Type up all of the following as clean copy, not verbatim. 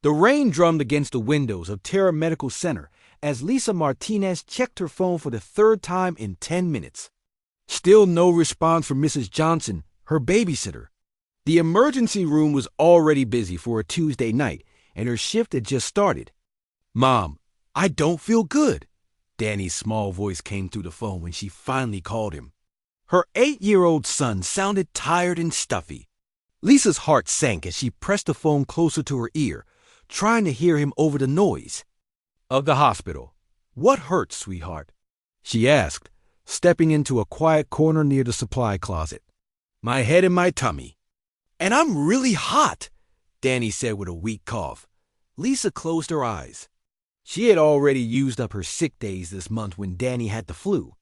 The rain drummed against the windows of Terra Medical Center as Lisa Martinez checked her phone for the third time in 10 minutes. Still no response from Mrs. Johnson, her babysitter. The emergency room was already busy for a Tuesday night, and her shift had just started. "Mom, I don't feel good," Danny's small voice came through the phone when she finally called him. Her 8-year-old son sounded tired and stuffy. Lisa's heart sank as she pressed the phone closer to her ear, trying to hear him over the noise. "Of the hospital. What hurts, sweetheart?" she asked, stepping into a quiet corner near the supply closet. "My head and my tummy." "And I'm really hot," Danny said with a weak cough. Lisa closed her eyes. She had already used up her sick days this month when Danny had the flu.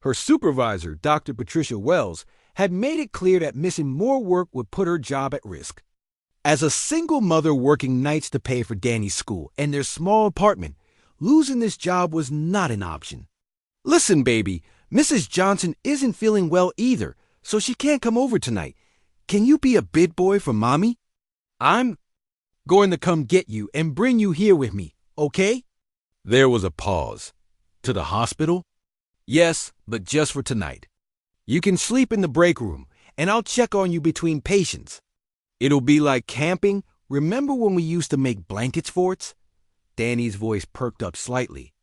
Her supervisor, Dr. Patricia Wells, had made it clear that missing more work would put her job at risk. As a single mother working nights to pay for Danny's school and their small apartment, losing this job was not an option. "Listen, baby, Mrs. Johnson isn't feeling well either, so she can't come over tonight. Can you be a bid boy for Mommy? I'm going to come get you and bring you here with me, okay?" There was a pause. "To the hospital?" "Yes, but just for tonight. You can sleep in the break room, and I'll check on you between patients. It'll be like camping. Remember when we used to make blankets forts?" Danny's voice perked up slightly.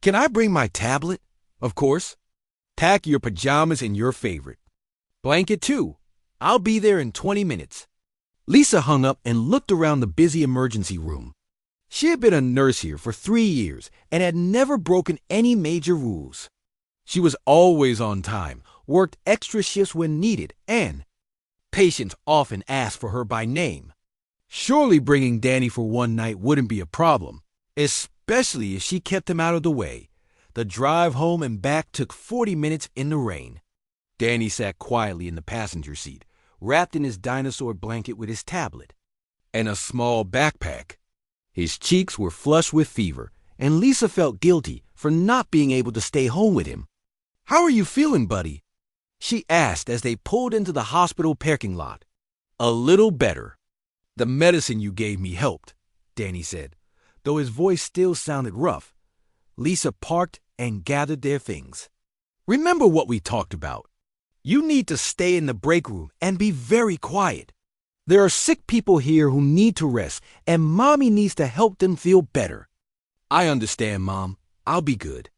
"Can I bring my tablet?" "Of course. Pack your pajamas and your favorite. Blanket too. I'll be there in 20 minutes. Lisa hung up and looked around the busy emergency room. She had been a nurse here for 3 years and had never broken any major rules. She was always on time, worked extra shifts when needed, and patients often asked for her by name. Surely bringing Danny for one night wouldn't be a problem, especially if she kept him out of the way. The drive home and back took 40 minutes in the rain. Danny sat quietly in the passenger seat, wrapped in his dinosaur blanket with his tablet and a small backpack. His cheeks were flushed with fever, and Lisa felt guilty for not being able to stay home with him. "How are you feeling, buddy?" she asked as they pulled into the hospital parking lot. "A little better. The medicine you gave me helped," Danny said, though his voice still sounded rough. Lisa parked and gathered their things. "Remember what we talked about. You need to stay in the break room and be very quiet. There are sick people here who need to rest, and Mommy needs to help them feel better." "I understand, Mom. I'll be good."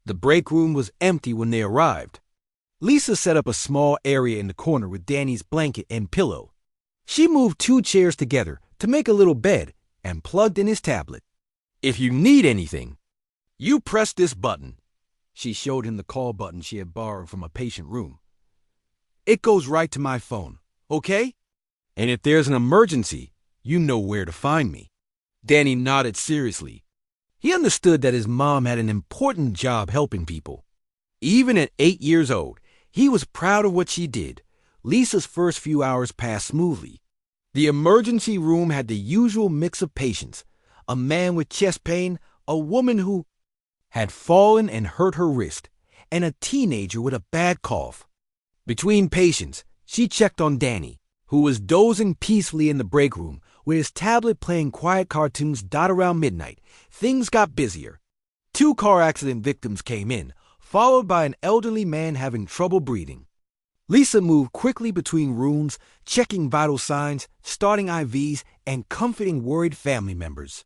The break room was empty when they arrived. Lisa set up a small area in the corner with Danny's blanket and pillow. She moved 2 chairs together to make a little bed and plugged in his tablet. "If you need anything, you press this button." She showed him the call button she had borrowed from a patient room. "It goes right to my phone, okay? And if there's an emergency, you know where to find me." Danny nodded seriously. He understood that his mom had an important job helping people. Even at 8 years old, he was proud of what she did. Lisa's first few hours passed smoothly. The emergency room had the usual mix of patients: a man with chest pain, a woman who had fallen and hurt her wrist, and a teenager with a bad cough. Between patients, she checked on Danny, who was dozing peacefully in the break room with his tablet playing quiet cartoons. Around midnight, things got busier. 2 car accident victims came in, followed by an elderly man having trouble breathing. Lisa moved quickly between rooms, checking vital signs, starting IVs, and comforting worried family members.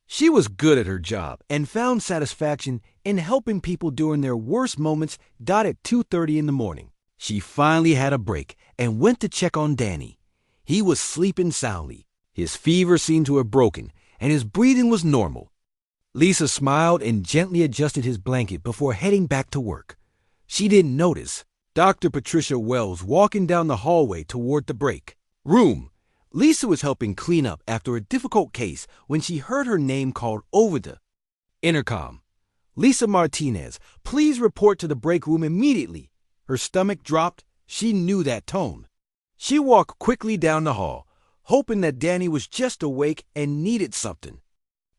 She was good at her job and found satisfaction in helping people during their worst moments. At 2:30 in the morning, she finally had a break and went to check on Danny. He was sleeping soundly. His fever seemed to have broken, and his breathing was normal. Lisa smiled and gently adjusted his blanket before heading back to work. She didn't notice Dr. Patricia Wells walking down the hallway toward the break room. Lisa was helping clean up after a difficult case when she heard her name called over the intercom. "Lisa Martinez, please report to the break room immediately." Her stomach dropped. She knew that tone. She walked quickly down the hall, hoping that Danny was just awake and needed something.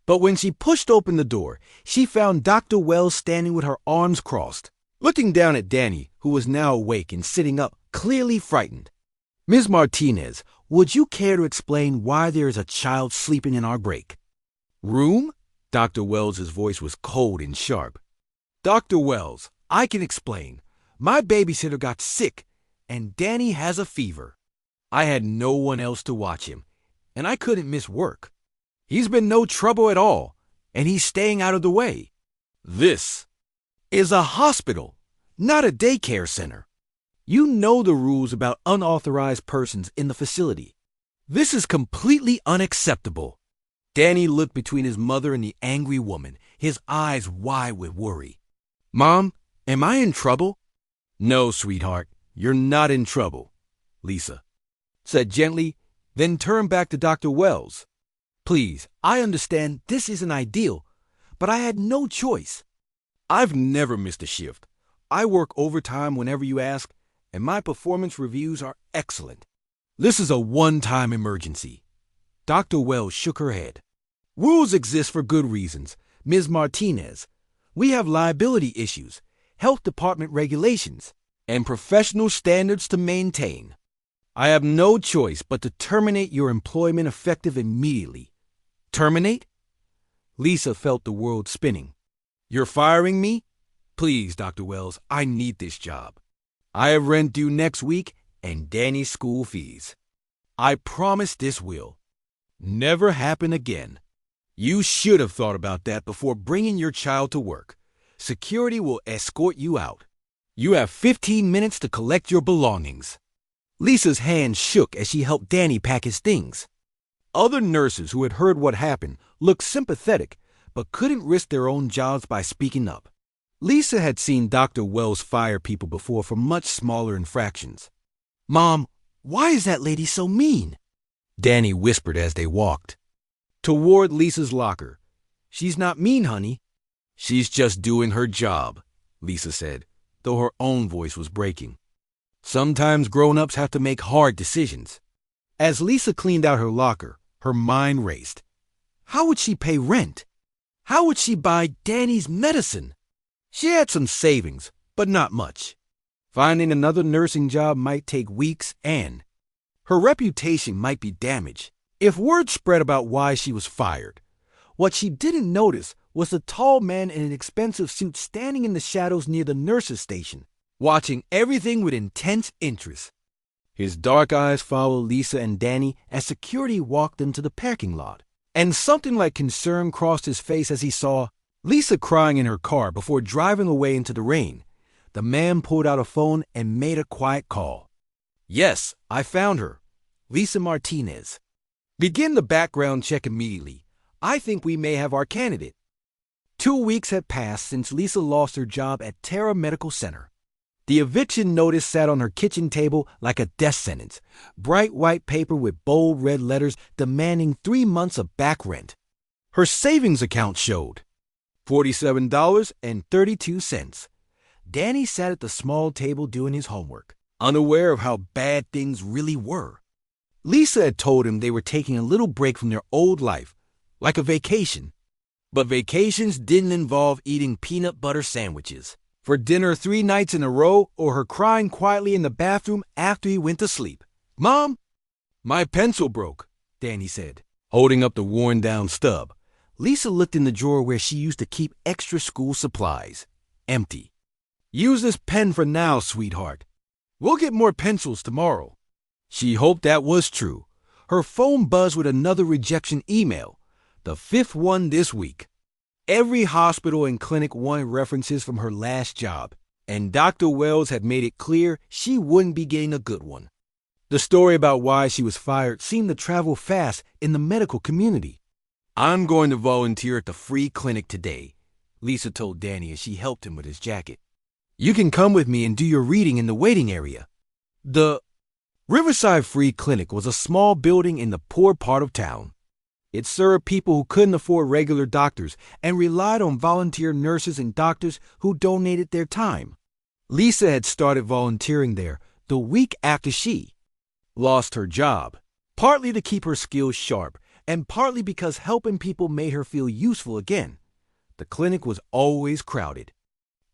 But when she pushed open the door, she found Dr. Wells standing with her arms crossed, looking down at Danny, who was now awake and sitting up, clearly frightened. Ms. Martinez, would you care to explain why there is a child sleeping in our break room? Dr. Wells's voice was cold and sharp. Dr. Wells, I can explain. My babysitter got sick, and Danny has a fever. I had no one else to watch him, and I couldn't miss work. He's been no trouble at all, and he's staying out of the way. This is a hospital, not a daycare center. You know the rules about unauthorized persons in the facility. This is completely unacceptable. Danny looked between his mother and the angry woman, his eyes wide with worry. Mom, am I in trouble? No, sweetheart, you're not in trouble, Lisa said gently, then turned back to Dr. Wells. Please, I understand this isn't ideal, but I had no choice. I've never missed a shift. I work overtime whenever you ask, and my performance reviews are excellent. This is a one-time emergency. Dr. Wells shook her head. Rules exist for good reasons, Ms. Martinez. We have liability issues, health department regulations, and professional standards to maintain. I have no choice but to terminate your employment effective immediately. Terminate? Lisa felt the world spinning. You're firing me? Please, Dr. Wells, I need this job. I have rent due next week and Danny's school fees. I promise this will never happen again. You should have thought about that before bringing your child to work. Security will escort you out. You have 15 minutes to collect your belongings. Lisa's hand shook as she helped Danny pack his things. Other nurses who had heard what happened looked sympathetic, but couldn't risk their own jobs by speaking up. Lisa had seen Dr. Wells fire people before for much smaller infractions. Mom, why is that lady so mean? Danny whispered as they walked toward Lisa's locker. She's not mean, honey. She's just doing her job, Lisa said, though her own voice was breaking. Sometimes grown-ups have to make hard decisions. As Lisa cleaned out her locker, her mind raced. How would she pay rent? How would she buy Danny's medicine? She had some savings, but not much. Finding another nursing job might take weeks, and her reputation might be damaged if word spread about why she was fired. What she didn't notice was the tall man in an expensive suit standing in the shadows near the nurse's station, watching everything with intense interest. His dark eyes followed Lisa and Danny as security walked into the parking lot, and something like concern crossed his face as he saw Lisa crying in her car before driving away into the rain. The man pulled out a phone and made a quiet call. Yes, I found her. Lisa Martinez. Begin the background check immediately. I think we may have our candidate. 2 weeks had passed since Lisa lost her job at Terra Medical Center. The eviction notice sat on her kitchen table like a death sentence, bright white paper with bold red letters demanding 3 months of back rent. Her savings account showed $47.32. Danny sat at the small table doing his homework, unaware of how bad things really were. Lisa had told him they were taking a little break from their old life, like a vacation. But vacations didn't involve eating peanut butter sandwiches for dinner 3 nights in a row, or her crying quietly in the bathroom after he went to sleep. Mom, my pencil broke, Danny said, holding up the worn-down stub. Lisa looked in the drawer where she used to keep extra school supplies. Empty. Use this pen for now, sweetheart. We'll get more pencils tomorrow. She hoped that was true. Her phone buzzed with another rejection email, the 5th one this week. Every hospital and clinic wanted references from her last job, and Dr. Wells had made it clear she wouldn't be getting a good one. The story about why she was fired seemed to travel fast in the medical community. I'm going to volunteer at the free clinic today, Lisa told Danny as she helped him with his jacket. You can come with me and do your reading in the waiting area. The Riverside Free Clinic was a small building in the poor part of town. It served people who couldn't afford regular doctors and relied on volunteer nurses and doctors who donated their time. Lisa had started volunteering there the week after she lost her job, partly to keep her skills sharp and partly because helping people made her feel useful again. The clinic was always crowded.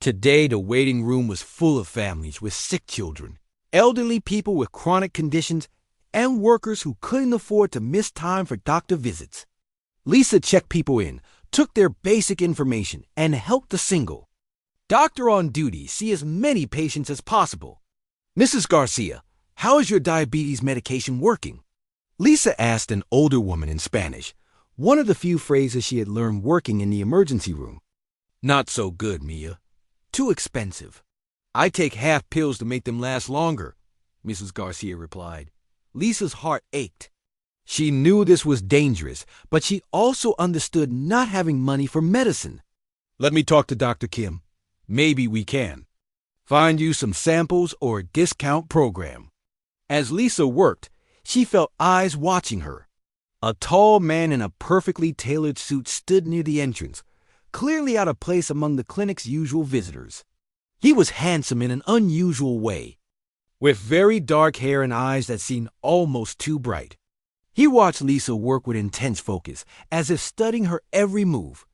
Today, the waiting room was full of families with sick children, elderly people with chronic conditions, and workers who couldn't afford to miss time for doctor visits. Lisa checked people in, took their basic information, and helped the single doctor on duty see as many patients as possible. "Mrs. Garcia, how is your diabetes medication working?" Lisa asked an older woman in Spanish, one of the few phrases she had learned working in the emergency room. "Not so good, Mia. Too expensive. I take half pills to make them last longer," Mrs. Garcia replied. Lisa's heart ached. She knew this was dangerous, but she also understood not having money for medicine. "Let me talk to Dr. Kim. Maybe we can find you some samples or a discount program." As Lisa worked, she felt eyes watching her. A tall man in a perfectly tailored suit stood near the entrance, clearly out of place among the clinic's usual visitors. He was handsome in an unusual way, with very dark hair and eyes that seemed almost too bright. He watched Lisa work with intense focus, as if studying her every move.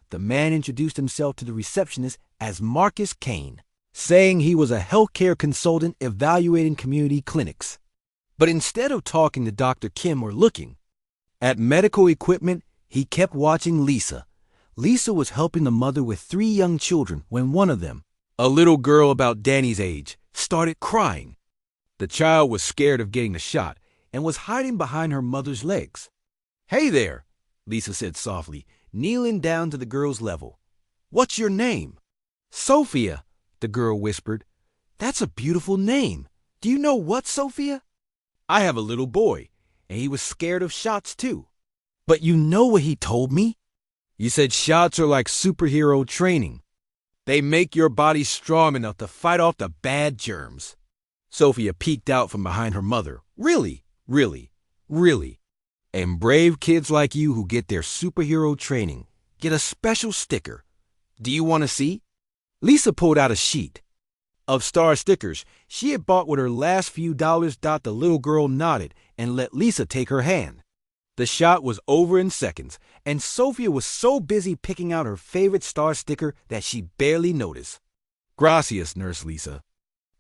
The man introduced himself to the receptionist as Marcus Kane, saying he was a healthcare consultant evaluating community clinics. But instead of talking to Dr. Kim or looking at medical equipment, he kept watching Lisa. Lisa was helping the mother with 3 young children when one of them, a little girl about Danny's age, started crying. The child was scared of getting the shot and was hiding behind her mother's legs. "Hey there," Lisa said softly, kneeling down to the girl's level. "What's your name?" "Sophia," the girl whispered. "That's a beautiful name. Do you know what, Sophia? I have a little boy, and he was scared of shots too." "But you know what he told me? You said shots are like superhero training. They make your body strong enough to fight off the bad germs." Sophia peeked out from behind her mother. "Really, really, really. And brave kids like you who get their superhero training get a special sticker. Do you want to see?" Lisa pulled out a sheet of star stickers she had bought with her last few dollars. The little girl nodded and let Lisa take her hand. The shot was over in seconds, and Sophia was so busy picking out her favorite star sticker that she barely noticed. "Gracias, Nurse Lisa,"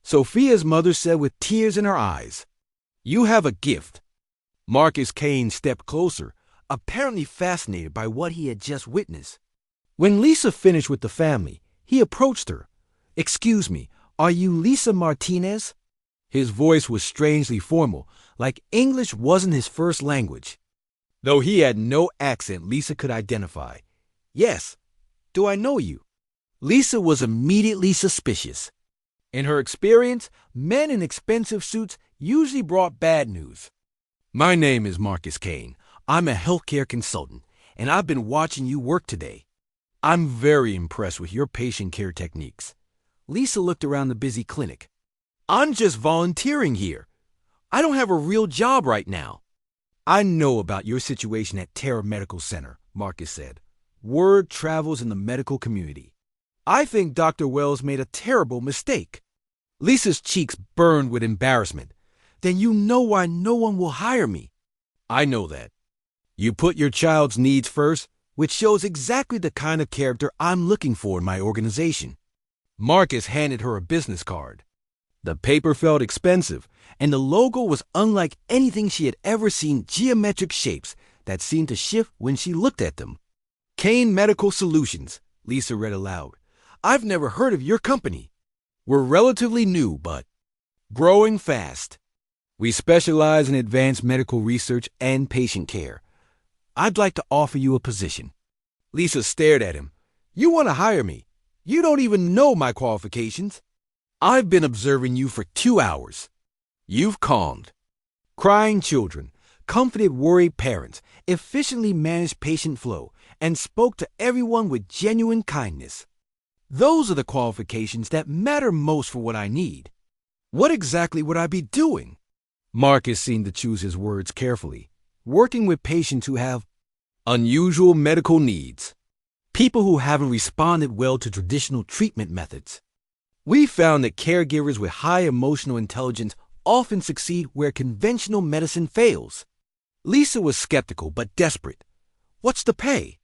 Sophia's mother said with tears in her eyes. "You have a gift." Marcus Kane stepped closer, apparently fascinated by what he had just witnessed. When Lisa finished with the family, he approached her. "Excuse me, are you Lisa Martinez?" His voice was strangely formal, like English wasn't his first language. Though he had no accent Lisa could identify. "Yes. Do I know you?" Lisa was immediately suspicious. In her experience, men in expensive suits usually brought bad news. "My name is Marcus Kane. I'm a healthcare consultant, and I've been watching you work today. I'm very impressed with your patient care techniques." Lisa looked around the busy clinic. "I'm just volunteering here. I don't have a real job right now." "I know about your situation at Terra Medical Center," Marcus said. "Word travels in the medical community. I think Dr. Wells made a terrible mistake." Lisa's cheeks burned with embarrassment. "Then you know why no one will hire me." "I know that. You put your child's needs first, which shows exactly the kind of character I'm looking for in my organization." Marcus handed her a business card. The paper felt expensive, and the logo was unlike anything she had ever seen, geometric shapes that seemed to shift when she looked at them. "Kane Medical Solutions," Lisa read aloud. "I've never heard of your company. We're relatively new, but growing fast. We specialize in advanced medical research and patient care. I'd like to offer you a position." Lisa stared at him. "You want to hire me? You don't even know my qualifications. I've been observing you for 2 hours. You've calmed crying children, comforted worried parents, efficiently managed patient flow, and spoke to everyone with genuine kindness. Those are the qualifications that matter most for what I need. What exactly would I be doing?" Marcus seemed to choose his words carefully. "Working with patients who have unusual medical needs. People who haven't responded well to traditional treatment methods. We found that caregivers with high emotional intelligence often succeed where conventional medicine fails." Lisa was skeptical but desperate. "What's the pay?"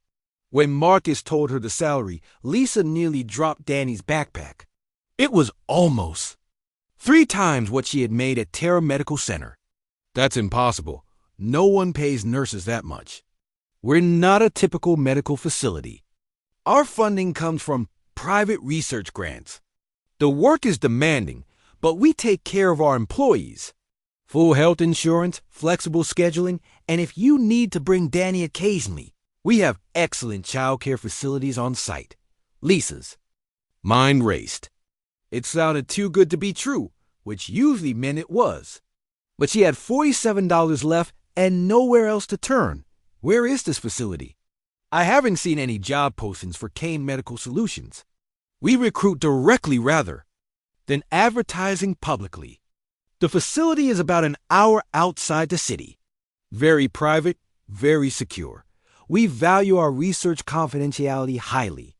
When Marcus told her the salary, Lisa nearly dropped Danny's backpack. It was almost 3 times what she had made at Terra Medical Center. That's impossible. No one pays nurses that much. We're not a typical medical facility. Our funding comes from private research grants. The work is demanding, but we take care of our employees. Full health insurance, flexible scheduling, and if you need to bring Danny occasionally, we have excellent childcare facilities on site. Lisa's. Mine raced. It sounded too good to be true, which usually meant it was. But she had $47 left and nowhere else to turn. Where is this facility? I haven't seen any job postings for Kane Medical Solutions. We recruit directly rather than advertising publicly. The facility is about an hour outside the city. Very private, very secure. We value our research confidentiality highly.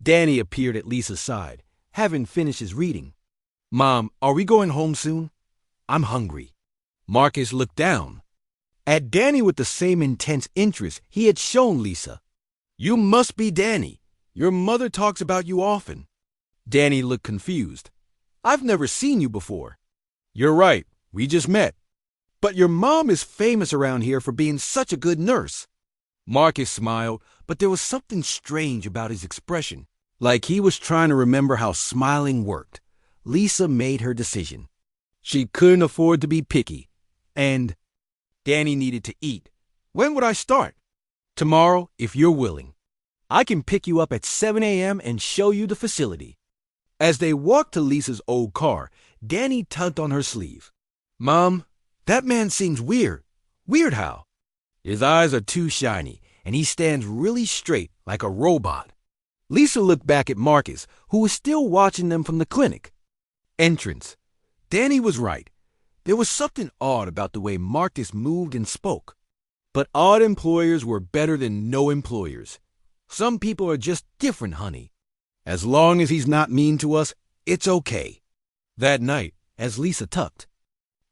Danny appeared at Lisa's side, having finished his reading. Mom, are we going home soon? I'm hungry. Marcus looked down at Danny with the same intense interest he had shown Lisa. You must be Danny. Your mother talks about you often. Danny looked confused. I've never seen you before. You're right, we just met. But your mom is famous around here for being such a good nurse. Marcus smiled, but there was something strange about his expression, like he was trying to remember how smiling worked. Lisa made her decision. She couldn't afford to be picky, and Danny needed to eat. When would I start? Tomorrow, if you're willing. I can pick you up at 7 a.m. and show you the facility. As they walked to Lisa's old car, Danny tugged on her sleeve. Mom, that man seems weird. Weird how? His eyes are too shiny, and he stands really straight like a robot. Lisa looked back at Marcus, who was still watching them from the clinic. Entrance. Danny was right. There was something odd about the way Marcus moved and spoke. But odd employers were better than no employers. Some people are just different, honey. As long as he's not mean to us, it's okay. That night, as Lisa tucked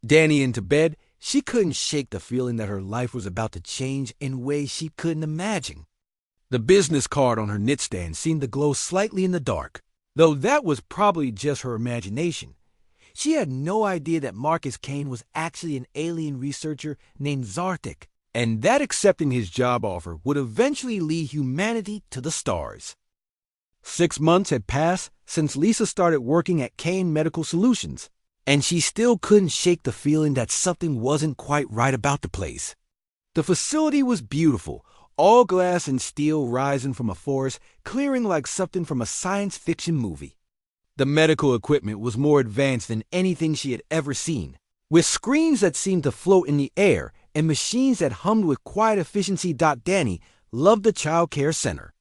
Danny into bed, she couldn't shake the feeling that her life was about to change in ways she couldn't imagine. The business card on her nightstand seemed to glow slightly in the dark, though that was probably just her imagination. She had no idea that Marcus Kane was actually an alien researcher named Zartik, and that accepting his job offer would eventually lead humanity to the stars. 6 months had passed since Lisa started working at Kane Medical Solutions, and she still couldn't shake the feeling that something wasn't quite right about the place. The facility was beautiful, all glass and steel rising from a forest, clearing like something from a science fiction movie. The medical equipment was more advanced than anything she had ever seen, with screens that seemed to float in the air and machines that hummed with quiet efficiency. Danny loved the child care center.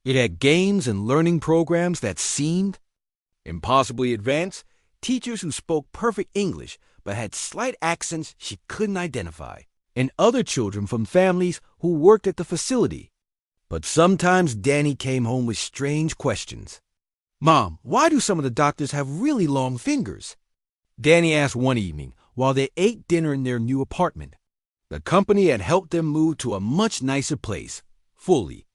It had games and learning programs that seemed impossibly advanced, teachers who spoke perfect English but had slight accents she couldn't identify, and other children from families who worked at the facility. But sometimes Danny came home with strange questions. Mom, why do some of the doctors have really long fingers? Danny asked one evening while they ate dinner in their new apartment. The company had helped them move to a much nicer place, fully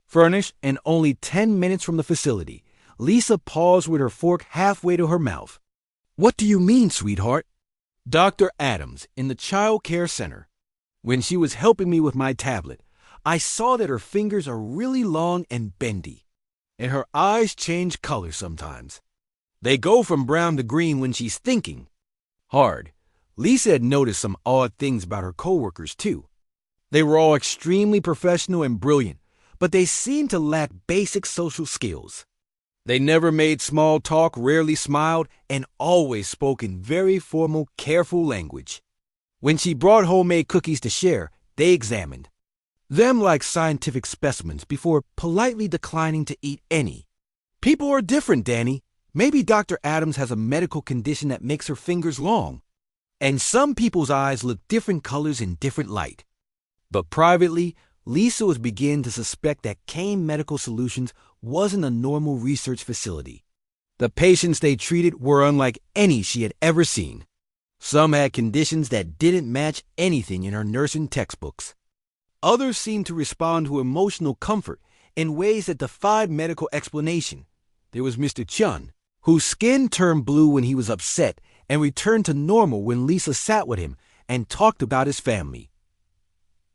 furnished and only 10 minutes from the facility. Lisa paused with her fork halfway to her mouth. What do you mean, sweetheart? Dr. Adams in the child care center. When she was helping me with my tablet, I saw that her fingers are really long and bendy, and her eyes change color sometimes. They go from brown to green when she's thinking hard. Lisa had noticed some odd things about her coworkers, too. They were all extremely professional and brilliant, but they seemed to lack basic social skills. They never made small talk, rarely smiled, and always spoke in very formal, careful language. When she brought homemade cookies to share, they examined them like scientific specimens before politely declining to eat any. People are different, Danny. Maybe Dr. Adams has a medical condition that makes her fingers long. And some people's eyes look different colors in different light. But privately, Lisa was beginning to suspect that Kane Medical Solutions wasn't a normal research facility. The patients they treated were unlike any she had ever seen. Some had conditions that didn't match anything in her nursing textbooks. Others seemed to respond to emotional comfort in ways that defied medical explanation. There was Mr. Chun, whose skin turned blue when he was upset and returned to normal when Lisa sat with him and talked about his family.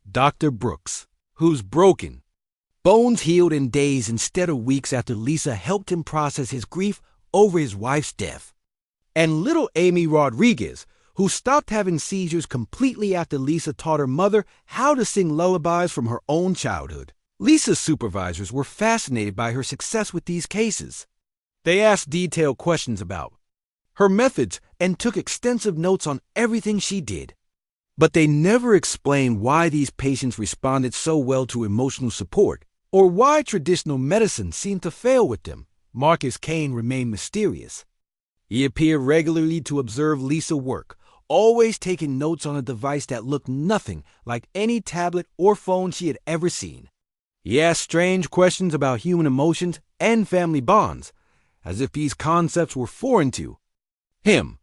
Dr. Brooks, who's broken. Bones healed in days instead of weeks after Lisa helped him process his grief over his wife's death. And little Amy Rodriguez, who stopped having seizures completely after Lisa taught her mother how to sing lullabies from her own childhood. Lisa's supervisors were fascinated by her success with these cases. They asked detailed questions about her methods and took extensive notes on everything she did. But they never explained why these patients responded so well to emotional support, or why traditional medicine seemed to fail with them. Marcus Kane remained mysterious. He appeared regularly to observe Lisa work, always taking notes on a device that looked nothing like any tablet or phone she had ever seen. He asked strange questions about human emotions and family bonds, as if these concepts were foreign to him.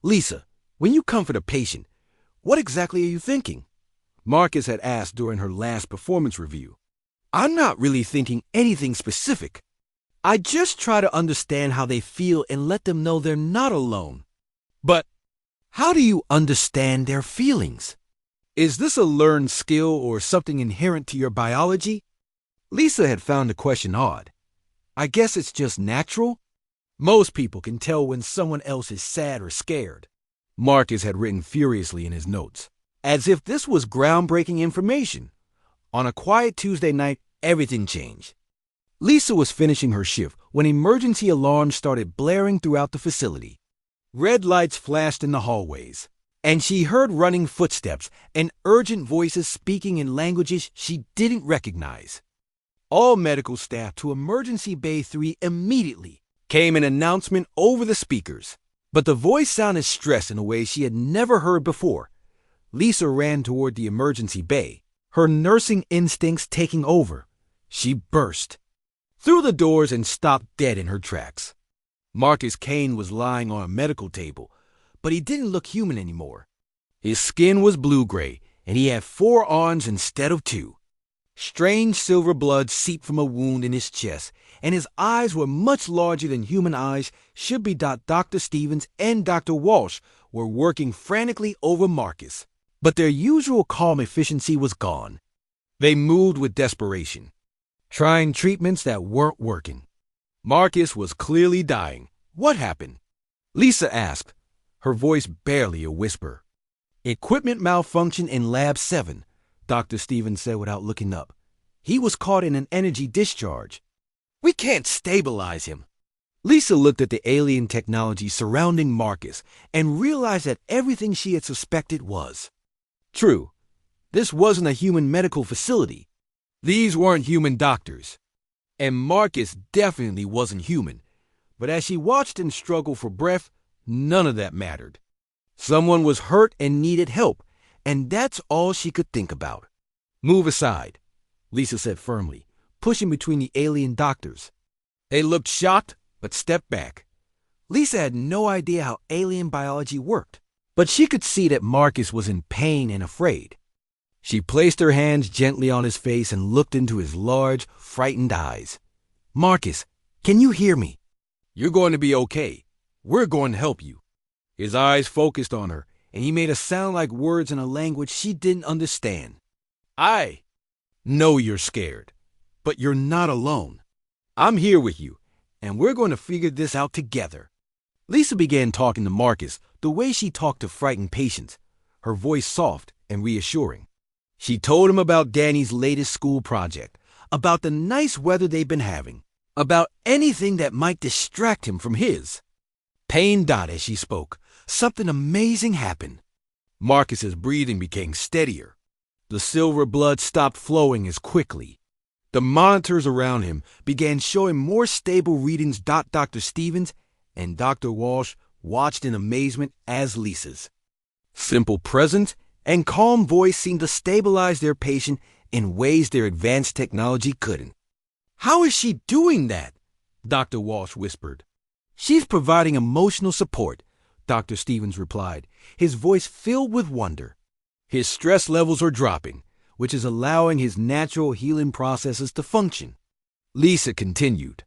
Lisa, when you comfort a patient, what exactly are you thinking? Marcus had asked during her last performance review. I'm not really thinking anything specific. I just try to understand how they feel and let them know they're not alone. But how do you understand their feelings? Is this a learned skill or something inherent to your biology? Lisa had found the question odd. I guess it's just natural. Most people can tell when someone else is sad or scared. Marcus had written furiously in his notes, as if this was groundbreaking information. On a quiet Tuesday night, everything changed. Lisa was finishing her shift when emergency alarms started blaring throughout the facility. Red lights flashed in the hallways, and she heard running footsteps and urgent voices speaking in languages she didn't recognize. All medical staff to Emergency Bay 3 immediately, came an announcement over the speakers. But the voice sounded stressed in a way she had never heard before. Lisa ran toward the emergency bay, her nursing instincts taking over. She burst through the doors and stopped dead in her tracks. Marcus Kane was lying on a medical table, but he didn't look human anymore. His skin was blue-gray, and he had 4 arms instead of 2. Strange silver blood seeped from a wound in his chest, and his eyes were much larger than human eyes should be. Dr. Stevens and Dr. Walsh were working frantically over Marcus, but their usual calm efficiency was gone. They moved with desperation, trying treatments that weren't working. Marcus was clearly dying. What happened? Lisa asked, her voice barely a whisper. Equipment malfunction in Lab 7, Dr. Stevens said without looking up. He was caught in an energy discharge. We can't stabilize him. Lisa looked at the alien technology surrounding Marcus and realized that everything she had suspected was true. This wasn't a human medical facility. These weren't human doctors. And Marcus definitely wasn't human. But as she watched him struggle for breath, none of that mattered. Someone was hurt and needed help, and that's all she could think about. Move aside, Lisa said firmly, pushing between the alien doctors. They looked shocked, but stepped back. Lisa had no idea how alien biology worked, but she could see that Marcus was in pain and afraid. She placed her hands gently on his face and looked into his large, frightened eyes. Marcus, can you hear me? You're going to be okay. We're going to help you. His eyes focused on her, and he made a sound like words in a language she didn't understand. I know you're scared, but you're not alone. I'm here with you, and we're going to figure this out together. Lisa began talking to Marcus the way she talked to frightened patients, her voice soft and reassuring. She told him about Danny's latest school project, about the nice weather they've been having, about anything that might distract him from his. Pain died as she spoke. Something amazing happened. Marcus's breathing became steadier. The silver blood stopped flowing as quickly. The monitors around him began showing more stable readings. Dr. Stevens and Dr. Walsh watched in amazement as Lisa's simple presence and calm voice seemed to stabilize their patient in ways their advanced technology couldn't. How is she doing that? Dr. Walsh whispered. She's providing emotional support, Dr. Stevens replied, his voice filled with wonder. His stress levels are dropping, which is allowing his natural healing processes to function. Lisa continued,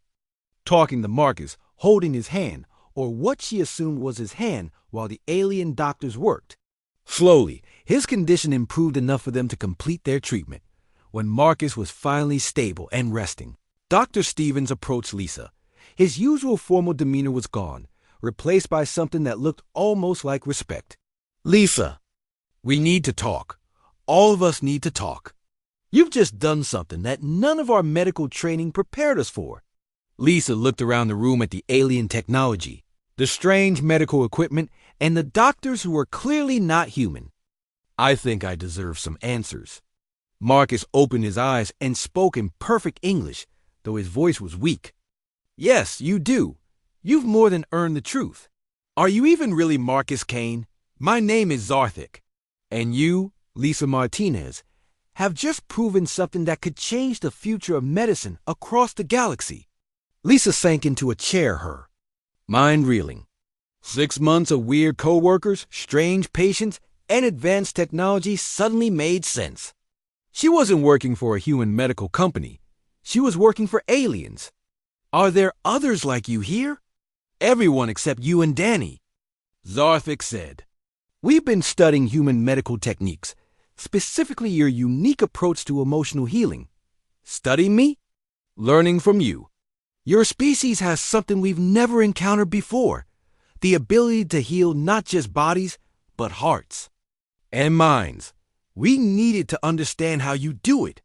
talking to Marcus, holding his hand or what she assumed was his hand while the alien doctors worked. Slowly, his condition improved enough for them to complete their treatment. When Marcus was finally stable and resting, Dr. Stevens approached Lisa. His usual formal demeanor was gone, replaced by something that looked almost like respect. "Lisa, we need to talk. All of us need to talk. You've just done something that none of our medical training prepared us for." Lisa looked around the room at the alien technology, the strange medical equipment, and the doctors who were clearly not human. "I think I deserve some answers." Marcus opened his eyes and spoke in perfect English, though his voice was weak. "Yes, you do. You've more than earned the truth. Are you even really Marcus Kane? My name is Zarthik. And you, Lisa Martinez, have just proven something that could change the future of medicine across the galaxy." Lisa sank into a chair, her mind reeling. 6 months of weird co-workers, strange patients, and advanced technology suddenly made sense. She wasn't working for a human medical company. She was working for aliens. "Are there others like you here?" "Everyone except you and Danny," Zarthik said. "We've been studying human medical techniques, specifically your unique approach to emotional healing." "Studying me?" "Learning from you. Your species has something we've never encountered before, the ability to heal not just bodies, but hearts and minds. We needed to understand how you do it."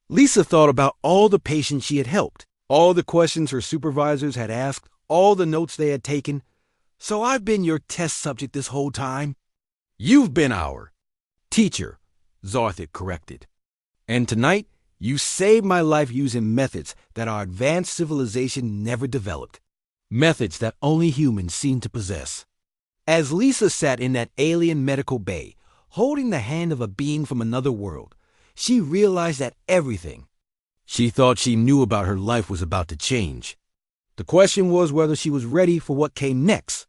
Lisa thought about all the patients she had helped, all the questions her supervisors had asked, all the notes they had taken. "So I've been your test subject this whole time?" "You've been our teacher," Zarthik corrected. "And tonight, you saved my life using methods that our advanced civilization never developed. Methods that only humans seem to possess." As Lisa sat in that alien medical bay, holding the hand of a being from another world, she realized that everything she thought she knew about her life was about to change. The question was whether she was ready for what came next.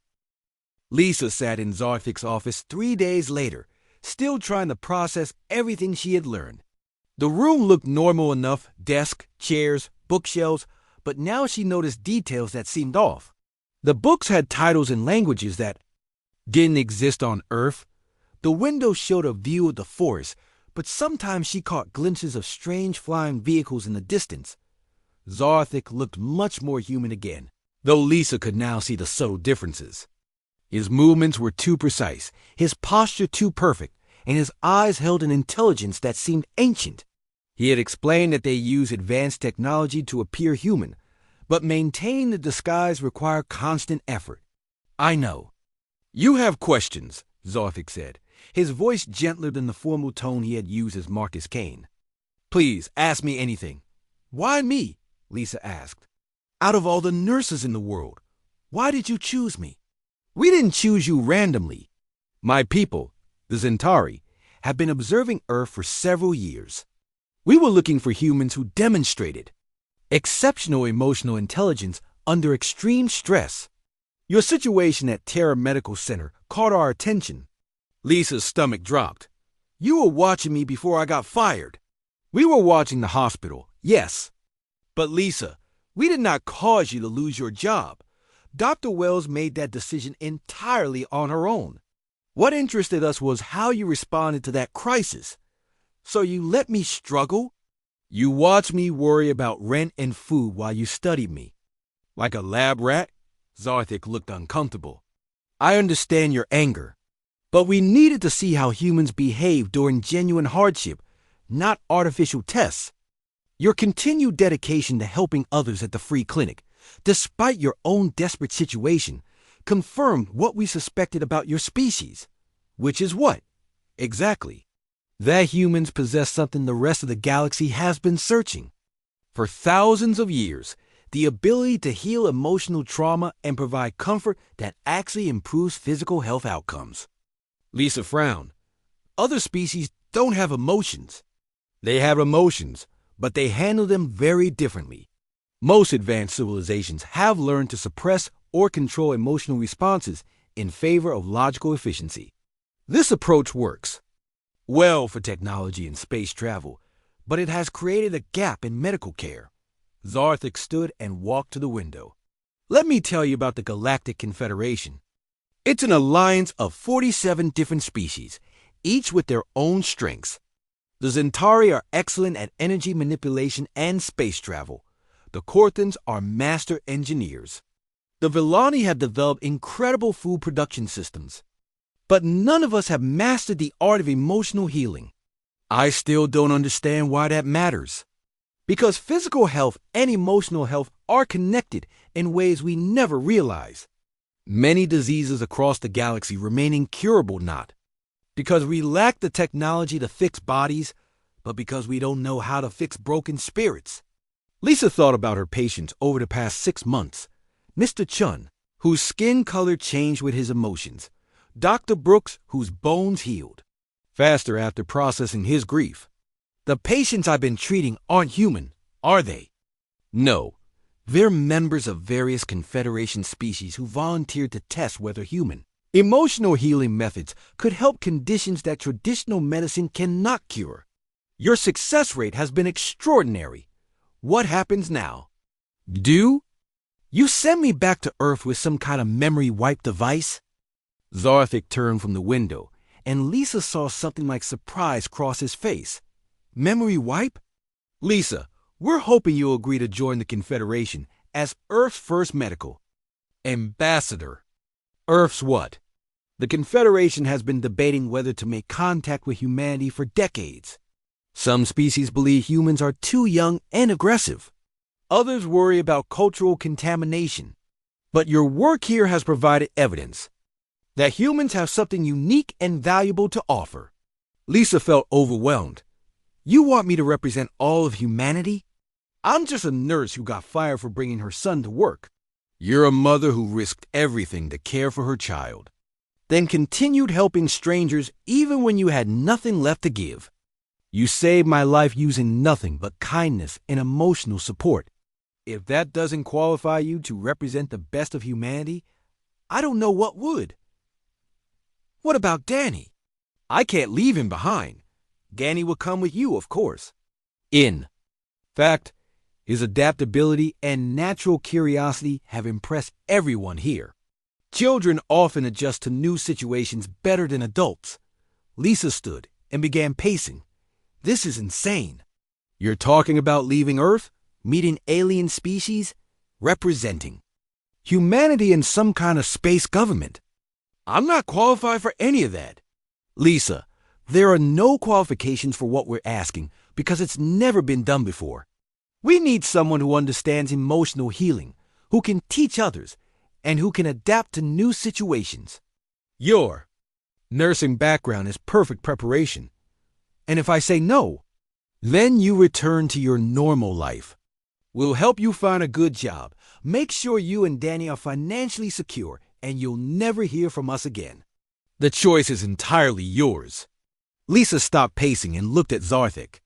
Lisa sat in Zarthik's office 3 days later, still trying to process everything she had learned. The room looked normal enough, desk, chairs, bookshelves, but now she noticed details that seemed off. The books had titles in languages that didn't exist on Earth. The window showed a view of the forest, but sometimes she caught glimpses of strange flying vehicles in the distance. Zarthik looked much more human again, though Lisa could now see the subtle differences. His movements were too precise, his posture too perfect, and his eyes held an intelligence that seemed ancient. He had explained that they use advanced technology to appear human, but maintaining the disguise required constant effort. "I know. You have questions," Zarthik said, his voice gentler than the formal tone he had used as Marcus Kane. "Please, ask me anything." "Why me?" Lisa asked. "Out of all the nurses in the world, why did you choose me?" "We didn't choose you randomly. My people, the Zentari, have been observing Earth for several years. We were looking for humans who demonstrated exceptional emotional intelligence under extreme stress. Your situation at Terra Medical Center caught our attention." Lisa's stomach dropped. "You were watching me before I got fired." "We were watching the hospital, yes. But Lisa, we did not cause you to lose your job. Dr. Wells made that decision entirely on her own. What interested us was how you responded to that crisis. So you let me struggle? You watched me worry about rent and food while you studied me. Like a lab rat?" Zarthik looked uncomfortable. "I understand your anger, but we needed to see how humans behave during genuine hardship, not artificial tests. Your continued dedication to helping others at the free clinic, despite your own desperate situation, confirmed what we suspected about your species." "Which is what?" "Exactly. That humans possess something the rest of the galaxy has been searching for thousands of years, the ability to heal emotional trauma and provide comfort that actually improves physical health outcomes." Lisa frowned. "Other species don't have emotions." "They have emotions, but they handle them very differently. Most advanced civilizations have learned to suppress or control emotional responses in favor of logical efficiency. This approach works well for technology and space travel, but it has created a gap in medical care." Zarthik stood and walked to the window. Let me tell you about the Galactic Confederation. It's an alliance of 47 different species, each with their own strengths. The Zentari are excellent at energy manipulation and space travel. The Korthans are master engineers. The Villani have developed incredible food production systems. But none of us have mastered the art of emotional healing. I still don't understand why that matters. Because physical health and emotional health are connected in ways we never realize. Many diseases across the galaxy remain incurable, not because we lack the technology to fix bodies, but because we don't know how to fix broken spirits. Lisa thought about her patients over the past 6 months. Mr. Chun, whose skin color changed with his emotions. Dr. Brooks, whose bones healed faster after processing his grief. The patients I've been treating aren't human, are they? No. They're members of various Confederation species who volunteered to test whether human. Emotional healing methods could help conditions that traditional medicine cannot cure. Your success rate has been extraordinary. What happens now? Do you send me back to Earth with some kind of memory wipe device? Zarthik turned from the window, and Lisa saw something like surprise cross his face. Memory wipe? Lisa, we're hoping you'll agree to join the Confederation as Earth's first medical ambassador. Earth's what? The Confederation has been debating whether to make contact with humanity for decades. Some species believe humans are too young and aggressive. Others worry about cultural contamination. But your work here has provided evidence that humans have something unique and valuable to offer. Lisa felt overwhelmed. You want me to represent all of humanity? I'm just a nurse who got fired for bringing her son to work. You're a mother who risked everything to care for her child, then continued helping strangers even when you had nothing left to give. You saved my life using nothing but kindness and emotional support. If that doesn't qualify you to represent the best of humanity, I don't know what would. What about Danny? I can't leave him behind. Danny will come with you, of course. In fact, his adaptability and natural curiosity have impressed everyone here. Children often adjust to new situations better than adults. Lisa stood and began pacing. This is insane. You're talking about leaving Earth, meeting alien species, representing humanity in some kind of space government. I'm not qualified for any of that. Lisa, there are no qualifications for what we're asking because it's never been done before. We need someone who understands emotional healing, who can teach others, and who can adapt to new situations. Your nursing background is perfect preparation. And if I say no, then you return to your normal life. We'll help you find a good job, make sure you and Danny are financially secure, and you'll never hear from us again. The choice is entirely yours. Lisa stopped pacing and looked at Zarthik.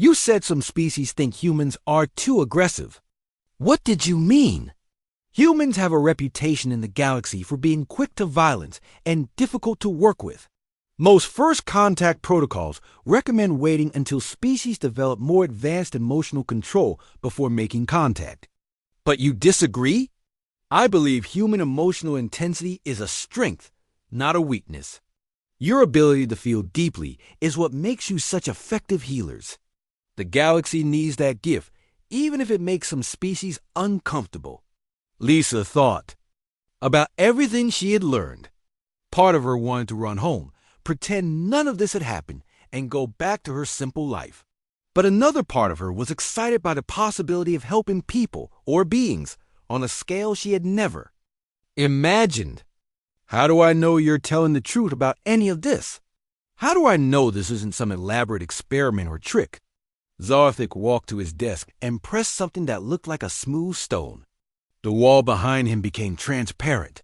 You said some species think humans are too aggressive. What did you mean? Humans have a reputation in the galaxy for being quick to violence and difficult to work with. Most first contact protocols recommend waiting until species develop more advanced emotional control before making contact. But you disagree? I believe human emotional intensity is a strength, not a weakness. Your ability to feel deeply is what makes you such effective healers. The galaxy needs that gift, even if it makes some species uncomfortable. Lisa thought about everything she had learned. Part of her wanted to run home, pretend none of this had happened, and go back to her simple life. But another part of her was excited by the possibility of helping people or beings on a scale she had never imagined. How do I know you're telling the truth about any of this? How do I know this isn't some elaborate experiment or trick? Zarthik walked to his desk and pressed something that looked like a smooth stone. The wall behind him became transparent,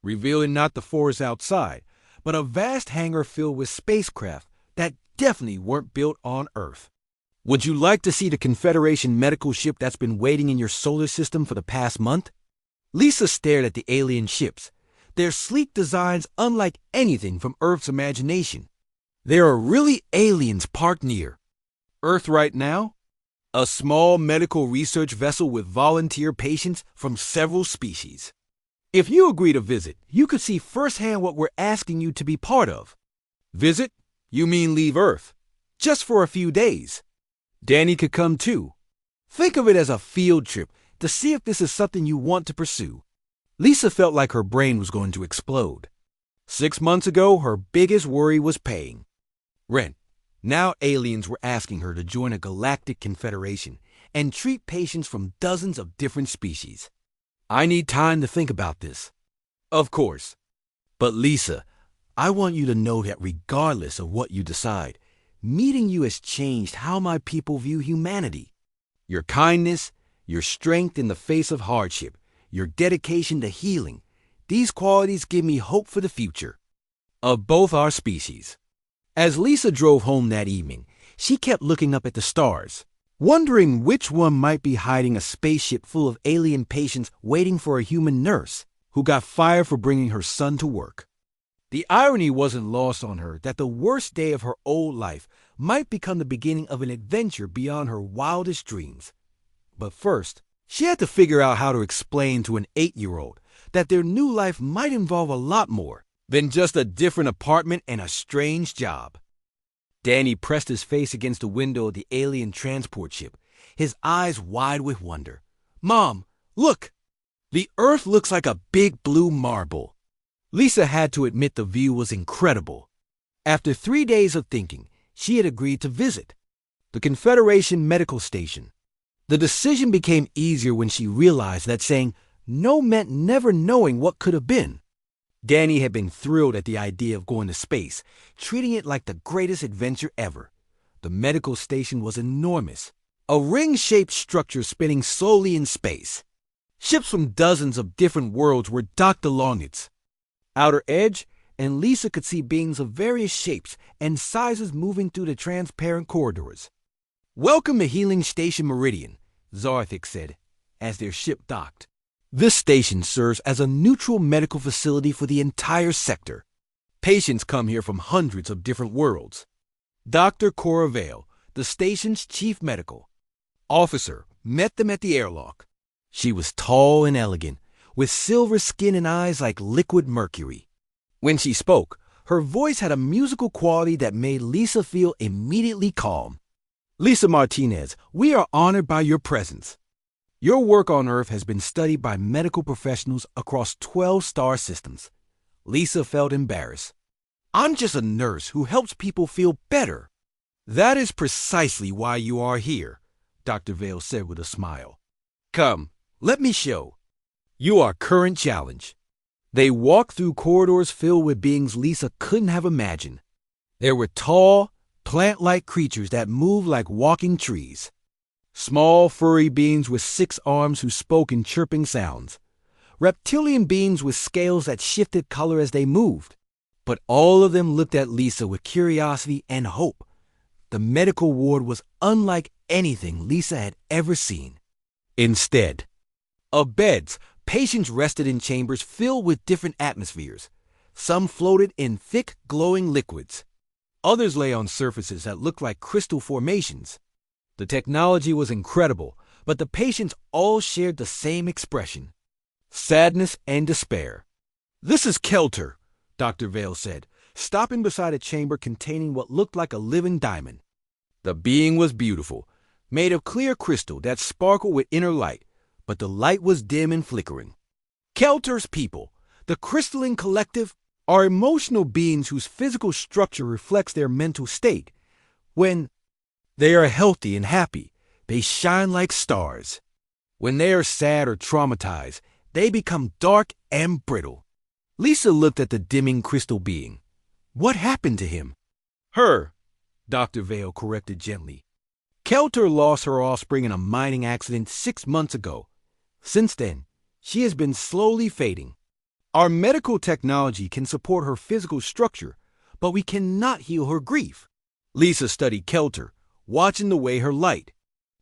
revealing not the forest outside, but a vast hangar filled with spacecraft that definitely weren't built on Earth. Would you like to see the Confederation medical ship that's been waiting in your solar system for the past month? Lisa stared at the alien ships, their sleek designs unlike anything from Earth's imagination. There are really aliens parked near Earth right now? A small medical research vessel with volunteer patients from several species. If you agree to visit, you could see firsthand what we're asking you to be part of. Visit? You mean leave Earth? Just for a few days. Danny could come too. Think of it as a field trip to see if this is something you want to pursue. Lisa felt like her brain was going to explode. 6 months ago, her biggest worry was paying rent. Now aliens were asking her to join a galactic confederation and treat patients from dozens of different species. I need time to think about this. Of course. But Lisa, I want you to know that regardless of what you decide, meeting you has changed how my people view humanity. Your kindness, your strength in the face of hardship, your dedication to healing, these qualities give me hope for the future of both our species. As Lisa drove home that evening, she kept looking up at the stars, wondering which one might be hiding a spaceship full of alien patients waiting for a human nurse who got fired for bringing her son to work. The irony wasn't lost on her that the worst day of her old life might become the beginning of an adventure beyond her wildest dreams. But first, she had to figure out how to explain to an 8-year-old that their new life might involve a lot more than just a different apartment and a strange job. Danny pressed his face against the window of the alien transport ship, his eyes wide with wonder. Mom, look! The Earth looks like a big blue marble. Lisa had to admit the view was incredible. After 3 days of thinking, she had agreed to visit the Confederation Medical Station. The decision became easier when she realized that saying no meant never knowing what could have been. Danny had been thrilled at the idea of going to space, treating it like the greatest adventure ever. The medical station was enormous, a ring-shaped structure spinning slowly in space. Ships from dozens of different worlds were docked along its outer edge, and Lisa could see beings of various shapes and sizes moving through the transparent corridors. Welcome to Healing Station Meridian, Zarthik said, as their ship docked. This station serves as a neutral medical facility for the entire sector. Patients come here from hundreds of different worlds. Dr. Cora Vale, the station's chief medical officer, met them at the airlock. She was tall and elegant, with silver skin and eyes like liquid mercury. When she spoke, her voice had a musical quality that made Lisa feel immediately calm. Lisa Martinez, we are honored by your presence. Your work on Earth has been studied by medical professionals across 12 star systems. Lisa felt embarrassed. I'm just a nurse who helps people feel better. That is precisely why you are here, Dr. Vale said with a smile. Come, let me show you our current challenge. They walked through corridors filled with beings Lisa couldn't have imagined. There were tall, plant-like creatures that moved like walking trees. Small, furry beings with 6 arms who spoke in chirping sounds. Reptilian beings with scales that shifted color as they moved. But all of them looked at Lisa with curiosity and hope. The medical ward was unlike anything Lisa had ever seen. Instead of beds, patients rested in chambers filled with different atmospheres. Some floated in thick, glowing liquids. Others lay on surfaces that looked like crystal formations. The technology was incredible, but the patients all shared the same expression: sadness and despair. This is Kelter, Dr. Vale said, stopping beside a chamber containing what looked like a living diamond. The being was beautiful, made of clear crystal that sparkled with inner light, but the light was dim and flickering. Kelter's people, the Crystalline Collective, are emotional beings whose physical structure reflects their mental state. When they are healthy and happy, they shine like stars. When they are sad or traumatized, they become dark and brittle. Lisa looked at the dimming crystal being. What happened to him? Her, Dr. Vale corrected gently. Kelter lost her offspring in a mining accident 6 months ago. Since then, she has been slowly fading. Our medical technology can support her physical structure, but we cannot heal her grief. Lisa studied Kelter, watching the way her light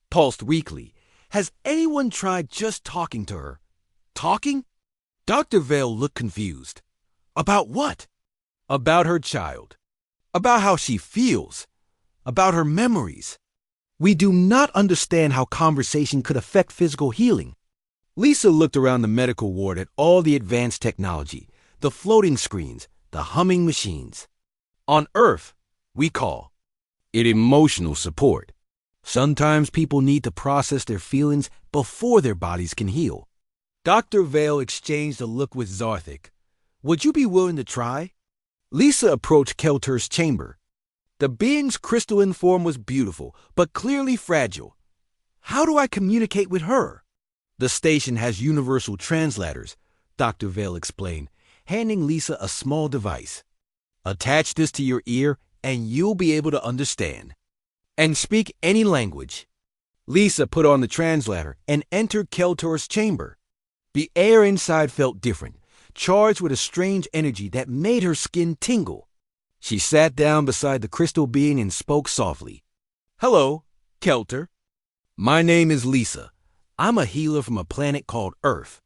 pulsed weakly. Has anyone tried just talking to her? Talking? Dr. Vale looked confused. About what? About her child. About how she feels. About her memories. We do not understand how conversation could affect physical healing. Lisa looked around the medical ward at all the advanced technology, the floating screens, the humming machines. On Earth, we call it emotional support. Sometimes people need to process their feelings before their bodies can heal. Dr. Vale exchanged a look with Zarthik. Would you be willing to try? Lisa approached Kelter's chamber. The being's crystalline form was beautiful, but clearly fragile. How do I communicate with her? The station has universal translators, Dr. Vale explained, handing Lisa a small device. Attach this to your ear and you'll be able to understand and speak any language. Lisa put on the translator and entered Keltor's chamber. The air inside felt different, charged with a strange energy that made her skin tingle. She sat down beside the crystal being and spoke softly. Hello, Kelter. My name is Lisa. I'm a healer from a planet called Earth.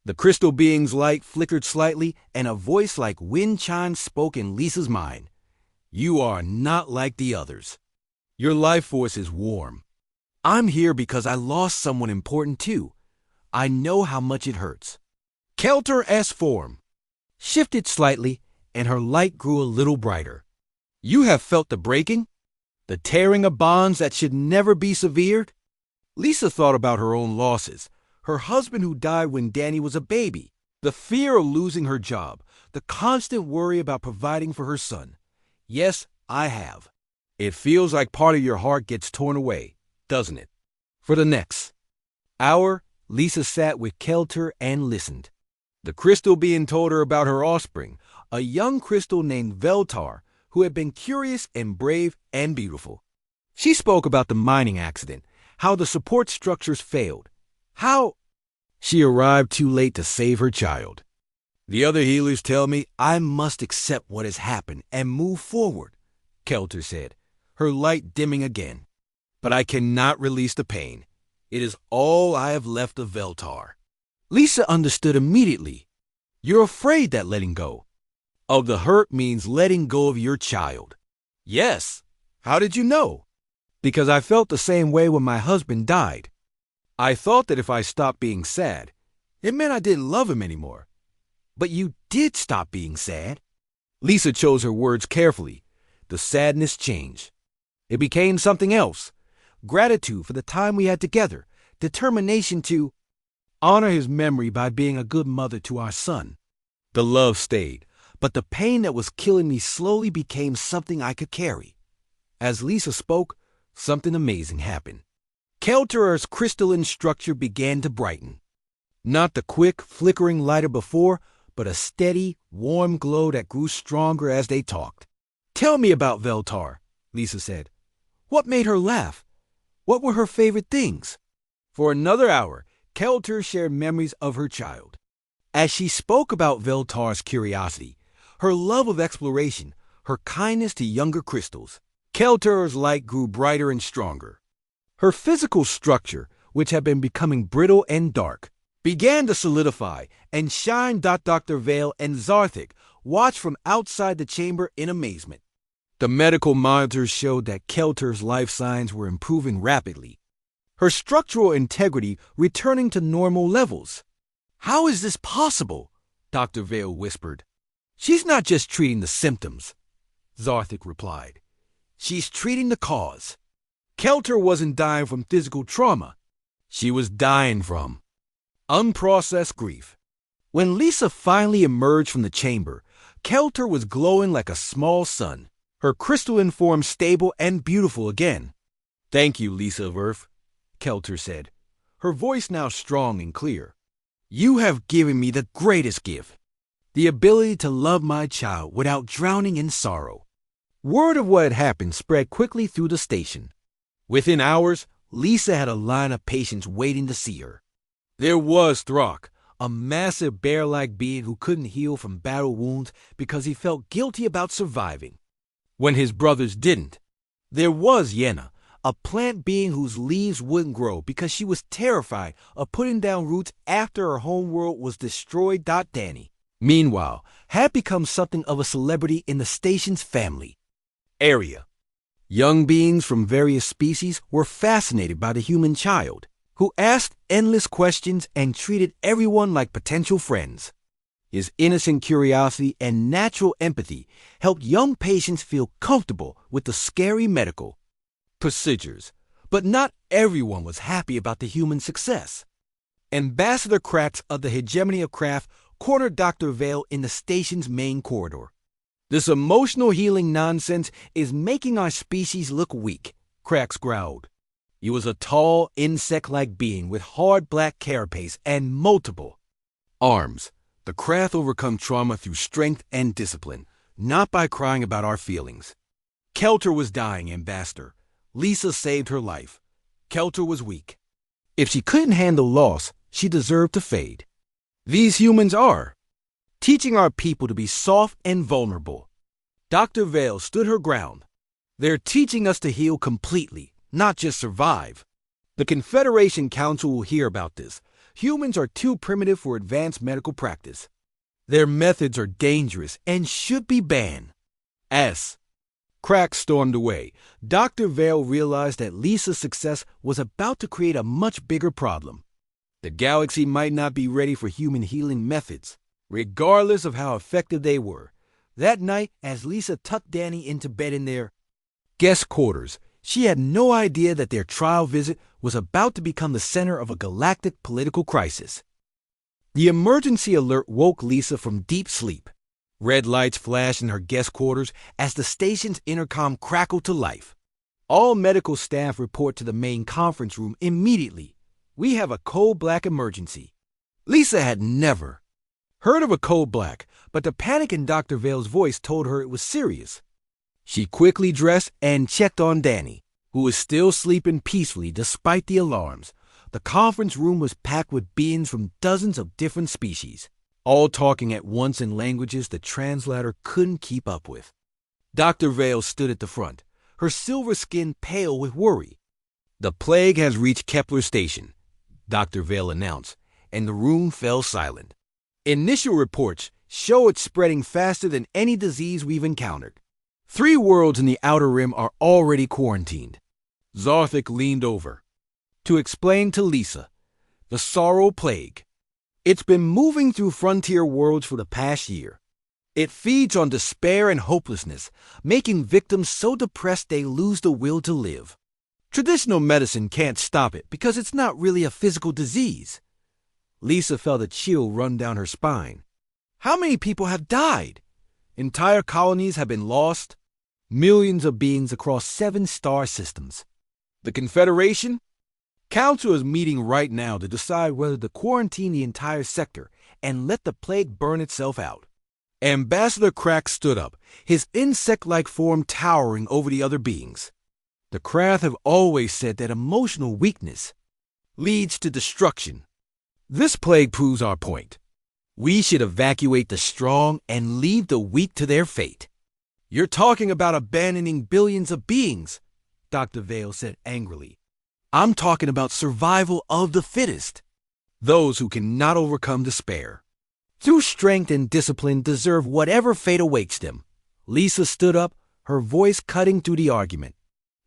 The crystal being's light flickered slightly, and a voice like wind chimes spoke in Lisa's mind. You are not like the others. Your life force is warm. I'm here because I lost someone important too. I know how much it hurts. Kelter's form shifted slightly, and her light grew a little brighter. You have felt the breaking? The tearing of bonds that should never be severed? Lisa thought about her own losses. Her husband who died when Danny was a baby, the fear of losing her job, the constant worry about providing for her son. Yes, I have. It feels like part of your heart gets torn away, doesn't it? For the next hour, Lisa sat with Kelter and listened. The crystal being told her about her offspring, a young crystal named Veltar, who had been curious and brave and beautiful. She spoke about the mining accident, how the support structures failed, how she arrived too late to save her child. The other healers tell me I must accept what has happened and move forward, Kelter said, her light dimming again. But I cannot release the pain. It is all I have left of Veltar. Lisa understood immediately. You're afraid that letting go of the hurt means letting go of your child. Yes. How did you know? Because I felt the same way when my husband died. I thought that if I stopped being sad, it meant I didn't love him anymore. But you did stop being sad. Lisa chose her words carefully. The sadness changed. It became something else. Gratitude for the time we had together. Determination to honor his memory by being a good mother to our son. The love stayed, but the pain that was killing me slowly became something I could carry. As Lisa spoke, something amazing happened. Kelter's crystalline structure began to brighten. Not the quick, flickering light of before, but a steady, warm glow that grew stronger as they talked. Tell me about Veltar, Lisa said. What made her laugh? What were her favorite things? For another hour, Kelter shared memories of her child. As she spoke about Veltar's curiosity, her love of exploration, her kindness to younger crystals, Kelter's light grew brighter and stronger. Her physical structure, which had been becoming brittle and dark, began to solidify and shine. Dr. Vale and Zarthik watched from outside the chamber in amazement. The medical monitors showed that Kelter's life signs were improving rapidly, her structural integrity returning to normal levels. How is this possible? Dr. Vale whispered. She's not just treating the symptoms, Zarthik replied. She's treating the cause. Kelter wasn't dying from physical trauma. She was dying from unprocessed grief. When Lisa finally emerged from the chamber, Kelter was glowing like a small sun, her crystalline form stable and beautiful again. Thank you, Lisa of Earth, Kelter said, her voice now strong and clear. You have given me the greatest gift, the ability to love my child without drowning in sorrow. Word of what had happened spread quickly through the station. Within hours, Lisa had a line of patients waiting to see her. There was Throck, a massive bear-like being who couldn't heal from battle wounds because he felt guilty about surviving when his brothers didn't. There was Yenna, a plant being whose leaves wouldn't grow because she was terrified of putting down roots after her homeworld was destroyed. Danny, meanwhile, had become something of a celebrity in the station's family. Area. Young beings from various species were fascinated by the human child, who asked endless questions and treated everyone like potential friends. His innocent curiosity and natural empathy helped young patients feel comfortable with the scary medical procedures. But not everyone was happy about the human success. Ambassador Cracks of the Hegemony of Craft cornered Dr. Vale in the station's main corridor. "This emotional healing nonsense is making our species look weak," Cracks growled. He was a tall, insect-like being with hard black carapace and multiple arms. The Craft overcome trauma through strength and discipline, not by crying about our feelings. Kelter was dying, Ambassador. Lisa saved her life. Kelter was weak. If she couldn't handle loss, she deserved to fade. These humans are teaching our people to be soft and vulnerable. Dr. Vale stood her ground. They're teaching us to heal completely, not just survive. The Confederation Council will hear about this. Humans are too primitive for advanced medical practice. Their methods are dangerous and should be banned. As Cracks stormed away, Dr. Vale realized that Lisa's success was about to create a much bigger problem. The galaxy might not be ready for human healing methods, regardless of how effective they were. That night, as Lisa tucked Danny into bed in their guest quarters, she had no idea that their trial visit was about to become the center of a galactic political crisis. The emergency alert woke Lisa from deep sleep. Red lights flashed in her guest quarters as the station's intercom crackled to life. "All medical staff report to the main conference room immediately. We have a code black emergency." Lisa had never heard of a code black, but the panic in Dr. Vale's voice told her it was serious. She quickly dressed and checked on Danny, who was still sleeping peacefully despite the alarms. The conference room was packed with beings from dozens of different species, all talking at once in languages the translator couldn't keep up with. Dr. Vale stood at the front, her silver skin pale with worry. "The plague has reached Kepler Station," Dr. Vale announced, and the room fell silent. "Initial reports show it's spreading faster than any disease we've encountered. 3 worlds in the Outer Rim are already quarantined." Zarthik leaned over to explain to Lisa the Sorrow Plague. It's been moving through frontier worlds for the past year. It feeds on despair and hopelessness, making victims so depressed they lose the will to live. Traditional medicine can't stop it because it's not really a physical disease. Lisa felt a chill run down her spine. How many people have died? Entire colonies have been lost. Millions of beings across 7 star systems. The Confederation Council is meeting right now to decide whether to quarantine the entire sector and let the plague burn itself out. Ambassador Cracks stood up, his insect-like form towering over the other beings. The Craft have always said that emotional weakness leads to destruction. This plague proves our point. We should evacuate the strong and leave the weak to their fate. "You're talking about abandoning billions of beings," Dr. Vale said angrily. "I'm talking about survival of the fittest. Those who cannot overcome despair, through strength and discipline, deserve whatever fate awaits them." Lisa stood up, her voice cutting through the argument.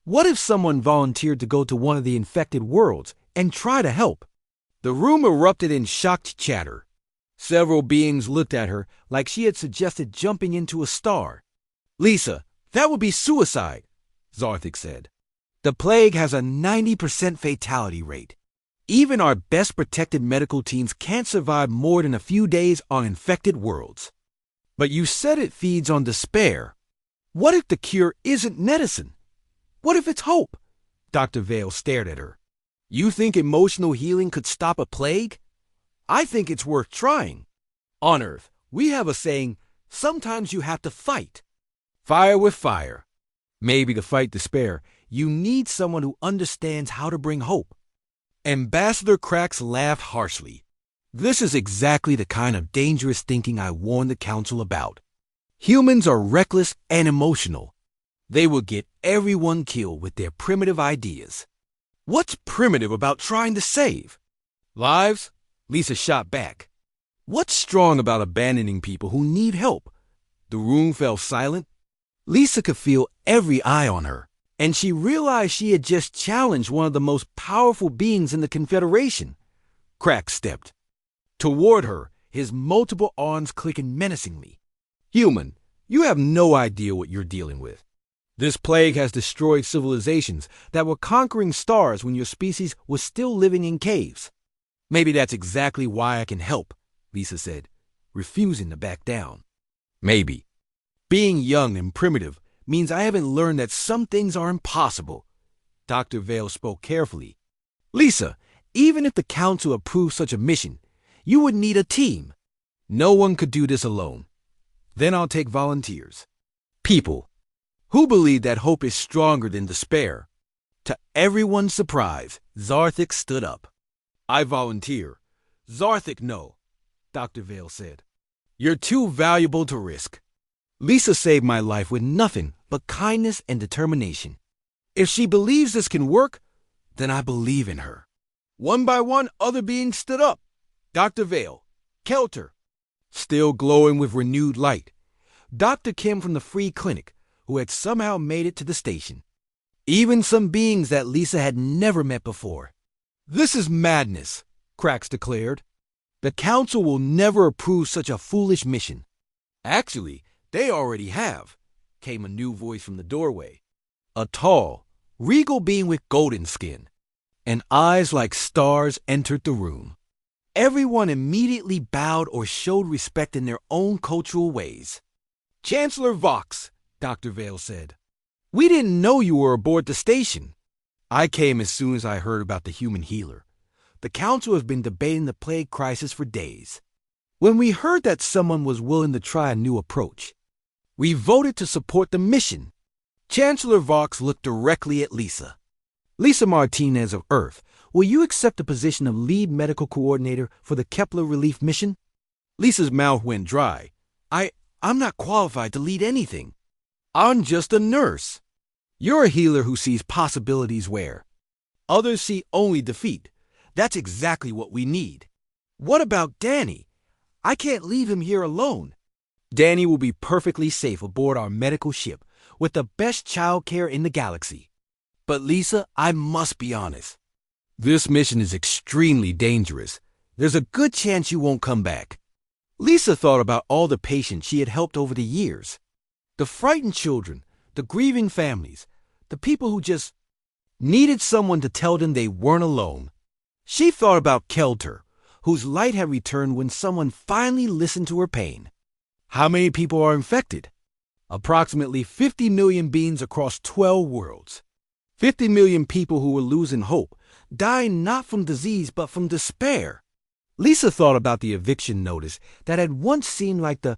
What if someone volunteered to go to one of the infected worlds and try to help? The room erupted in shocked chatter. Several beings looked at her like she had suggested jumping into a star. "Lisa, that would be suicide," Zarthik said. "The plague has a 90% fatality rate. Even our best protected medical teams can't survive more than a few days on infected worlds." "But you said it feeds on despair. What if the cure isn't medicine? What if it's hope?" Dr. Vale stared at her. "You think emotional healing could stop a plague? I think it's worth trying. On Earth, we have a saying, sometimes you have to fight. Fire with fire. Maybe to fight despair, you need someone who understands how to bring hope." Ambassador Cracks laughed harshly. "This is exactly the kind of dangerous thinking I warned the Council about. Humans are reckless and emotional. They will get everyone killed with their primitive ideas." "What's primitive about trying to save lives?" Lisa shot back. "What's strong about abandoning people who need help?" The room fell silent. Lisa could feel every eye on her. And she realized she had just challenged one of the most powerful beings in the Confederation. Crack stepped toward her, his multiple arms clicking menacingly. Human, you have no idea what you're dealing with. This plague has destroyed civilizations that were conquering stars when your species was still living in caves. Maybe that's exactly why I can help, Lisa said, refusing to back down. Maybe. Being young and primitive means I haven't learned that some things are impossible. Dr. Vale spoke carefully. Lisa, even if the Council approved such a mission, you would need a team. No one could do this alone. Then I'll take volunteers. People who believe that hope is stronger than despair. To everyone's surprise, Zarthik stood up. I volunteer. Zarthik, no, Dr. Vale said. You're too valuable to risk. Lisa saved my life with nothing but kindness and determination. If she believes this can work, then I believe in her. One by one, other beings stood up. Dr. Vale, Kelter, still glowing with renewed light. Dr. Kim from the free clinic, who had somehow made it to the station. Even some beings that Lisa had never met before. This is madness, Krax declared. The Council will never approve such a foolish mission. Actually, they already have, came a new voice from the doorway. A tall, regal being with golden skin and eyes like stars entered the room. Everyone immediately bowed or showed respect in their own cultural ways. Chancellor Vox, Dr. Vale said. We didn't know you were aboard the station. I came as soon as I heard about the human healer. The Council has been debating the plague crisis for days. When we heard that someone was willing to try a new approach, we voted to support the mission. Chancellor Vox looked directly at Lisa. Lisa Martinez of Earth, will you accept the position of lead medical coordinator for the Kepler relief mission? Lisa's mouth went dry. I'm not qualified to lead anything. I'm just a nurse. You're a healer who sees possibilities where others see only defeat. That's exactly what we need. What about Danny? I can't leave him here alone. Danny will be perfectly safe aboard our medical ship with the best child care in the galaxy. But Lisa, I must be honest. This mission is extremely dangerous. There's a good chance you won't come back. Lisa thought about all the patients she had helped over the years. The frightened children, the grieving families, the people who just needed someone to tell them they weren't alone. She thought about Kelter, whose light had returned when someone finally listened to her pain. How many people are infected? Approximately 50 million beings across 12 worlds. 50 million people who were losing hope, dying not from disease but from despair. Lisa thought about the eviction notice that had once seemed like the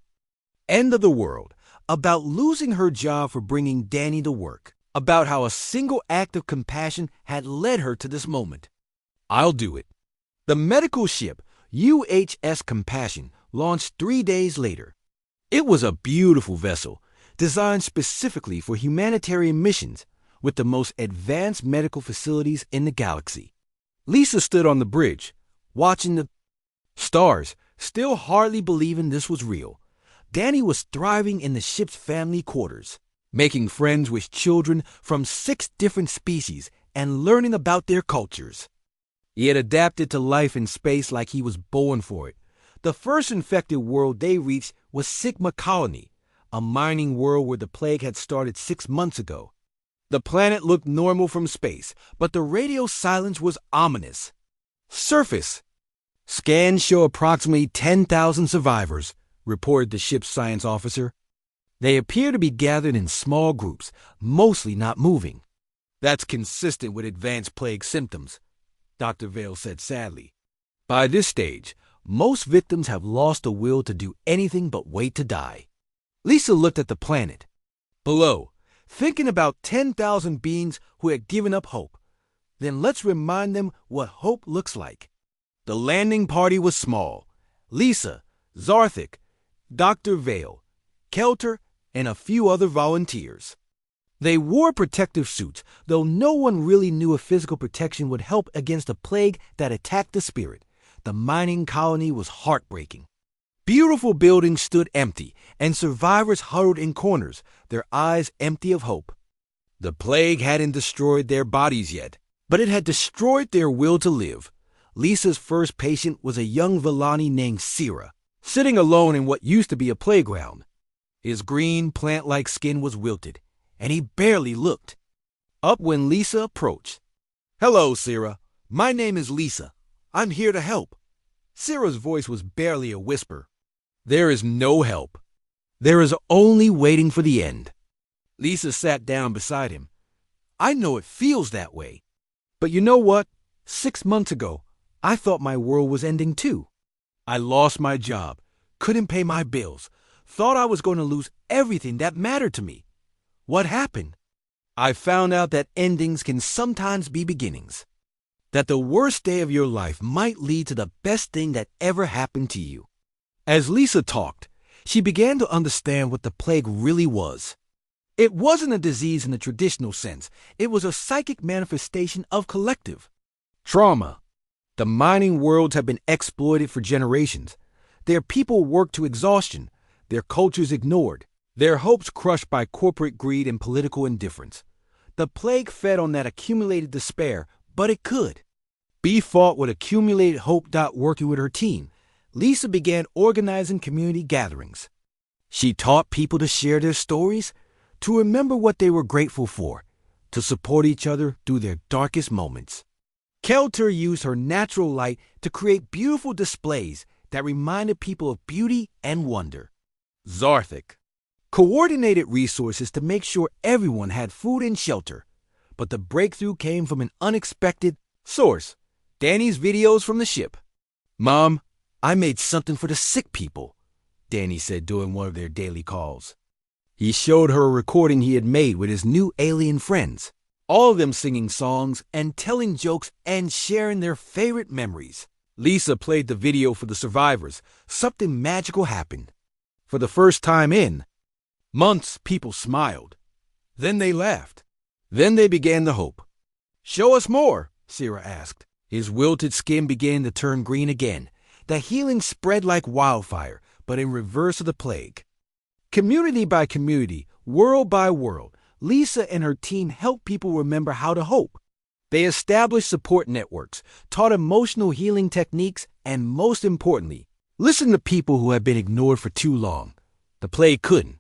end of the world, about losing her job for bringing Danny to work, about how a single act of compassion had led her to this moment. I'll do it. The medical ship, UHS Compassion, launched 3 days later. It was a beautiful vessel, designed specifically for humanitarian missions, with the most advanced medical facilities in the galaxy. Lisa stood on the bridge, watching the stars, still hardly believing this was real. Danny was thriving in the ship's family quarters, making friends with children from 6 different species and learning about their cultures. He had adapted to life in space like he was born for it. The first infected world they reached was Sigma Colony, a mining world where the plague had started 6 months ago. The planet looked normal from space, but the radio silence was ominous. Surface. Scans show approximately 10,000 survivors, reported the ship's science officer. They appear to be gathered in small groups, mostly not moving. That's consistent with advanced plague symptoms, Dr. Vale said sadly. By this stage, most victims have lost the will to do anything but wait to die. Lisa looked at the planet. Below, thinking about 10,000 beings who had given up hope. Then let's remind them what hope looks like. The landing party was small. Lisa, Zarthik, Dr. Vale, Kelter, and a few other volunteers. They wore protective suits, though no one really knew if physical protection would help against a plague that attacked the spirit. The mining colony was heartbreaking. Beautiful buildings stood empty, and survivors huddled in corners, their eyes empty of hope. The plague hadn't destroyed their bodies yet, but it had destroyed their will to live. Lisa's first patient was a young Villani named Sira, sitting alone in what used to be a playground. His green, plant-like skin was wilted, and he barely looked up when Lisa approached. "Hello, Sira. My name is Lisa. I'm here to help." Sira's voice was barely a whisper. "There is no help. There is only waiting for the end." Lisa sat down beside him. "I know it feels that way. But you know what? 6 months ago, I thought my world was ending too. I lost my job, couldn't pay my bills, thought I was going to lose everything that mattered to me. What happened? I found out that endings can sometimes be beginnings. That the worst day of your life might lead to the best thing that ever happened to you." As Lisa talked, she began to understand what the plague really was. It wasn't a disease in the traditional sense. It was a psychic manifestation of collective trauma. The mining worlds have been exploited for generations. Their people worked to exhaustion, their cultures ignored, their hopes crushed by corporate greed and political indifference. The plague fed on that accumulated despair, but it could be fought with accumulated hope. Working with her team, Lisa began organizing community gatherings. She taught people to share their stories, to remember what they were grateful for, to support each other through their darkest moments. Kelter used her natural light to create beautiful displays that reminded people of beauty and wonder. Zarthik coordinated resources to make sure everyone had food and shelter, but the breakthrough came from an unexpected source: Danny's videos from the ship. "Mom, I made something for the sick people," Danny said during one of their daily calls. He showed her a recording he had made with his new alien friends, all of them singing songs and telling jokes and sharing their favorite memories. Lisa played the video for the survivors. Something magical happened. For the first time in months, people smiled. Then they laughed. Then they began to hope. "Show us more," Sira asked. His wilted skin began to turn green again. The healing spread like wildfire, but in reverse of the plague. Community by community, world by world, Lisa and her team helped people remember how to hope. They established support networks, taught emotional healing techniques, and most importantly, listened to people who had been ignored for too long. The plague couldn't.